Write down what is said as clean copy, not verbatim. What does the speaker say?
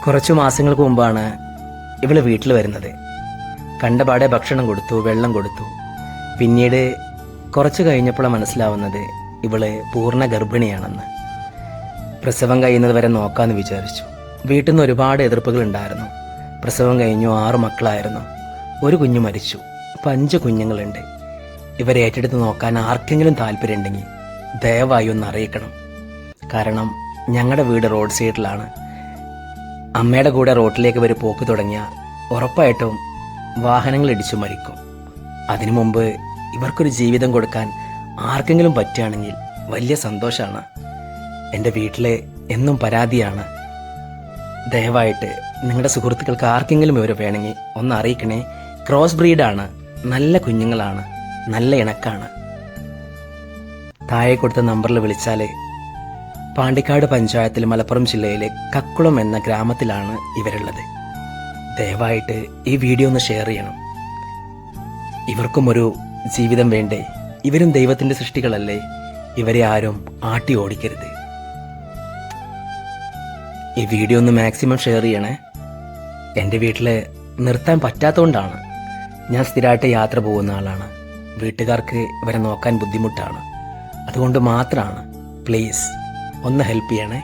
കുറച്ചു മാസങ്ങൾക്ക് മുമ്പാണ് ഇവള് വീട്ടിൽ വരുന്നത്. കണ്ടപാടെ ഭക്ഷണം കൊടുത്തു, വെള്ളം കൊടുത്തു. പിന്നീട് കുറച്ച് കഴിഞ്ഞപ്പോഴാണ് മനസ്സിലാവുന്നത് ഇവള് പൂർണ്ണ ഗർഭിണിയാണെന്ന്. പ്രസവം കഴിയുന്നത് വരെ നോക്കാമെന്ന് വിചാരിച്ചു. വീട്ടിൽ നിന്ന് ഒരുപാട് എതിർപ്പുകൾ ഉണ്ടായിരുന്നു. പ്രസവം കഴിഞ്ഞു, 6 മക്കളായിരുന്നു. ഒരു കുഞ്ഞു മരിച്ചു. ഇപ്പം 5 കുഞ്ഞുങ്ങളുണ്ട്. ഇവരെ ഏറ്റെടുത്ത് നോക്കാൻ ആർക്കെങ്കിലും താല്പര്യമുണ്ടെങ്കിൽ ദയവായി ഒന്ന് അറിയിക്കണം. കാരണം ഞങ്ങളുടെ വീട് റോഡ് സൈഡിലാണ്. അമ്മയുടെ കൂടെ റോഡിലേക്ക് ഇവർ പോക്ക് തുടങ്ങിയാൽ ഉറപ്പായിട്ടും വാഹനങ്ങൾ ഇടിച്ചു മരിക്കും. അതിനു മുമ്പ് ഇവർക്കൊരു ജീവിതം കൊടുക്കാൻ ആർക്കെങ്കിലും പറ്റുകയാണെങ്കിൽ വലിയ സന്തോഷമാണ്. എൻ്റെ വീട്ടിൽ എന്നും പരാതിയാണ്. ദയവായിട്ട് നിങ്ങളുടെ സുഹൃത്തുക്കൾക്ക് ആർക്കെങ്കിലും ഇവർ വേണമെങ്കിൽ ഒന്ന് അറിയിക്കണേ. ക്രോസ് ബ്രീഡാണ്, നല്ല കുഞ്ഞുങ്ങളാണ്, നല്ല ഇണക്കാണ്. താഴെ കൊടുത്ത നമ്പറിൽ വിളിച്ചാൽ പാണ്ടിക്കാട് പഞ്ചായത്തിൽ മലപ്പുറം ജില്ലയിലെ കക്കുളം എന്ന ഗ്രാമത്തിലാണ് ഇവരുള്ളത്. ദയവായിട്ട് ഈ വീഡിയോ ഒന്ന് ഷെയർ ചെയ്യണം. ഇവർക്കും ഒരു ജീവിതം വേണ്ടേ? ഇവരും ദൈവത്തിൻ്റെ സൃഷ്ടികളല്ലേ? ഇവരെ ആരും ആട്ടി ഓടിക്കരുത്. ഈ വീഡിയോ ഒന്ന് മാക്സിമം ഷെയർ ചെയ്യണേ. എൻ്റെ വീട്ടിൽ നിർത്താൻ പറ്റാത്തതുകൊണ്ടാണ്. ഞാൻ സ്ഥിരമായിട്ട് യാത്ര പോകുന്ന ആളാണ്. വീട്ടുകാർക്ക് ഇവരെ നോക്കാൻ ബുദ്ധിമുട്ടാണ്. അതുകൊണ്ട് മാത്രമാണ്. പ്ലീസ് ഒന്ന് ഹെൽപ്പ് ചെയ്യണേ.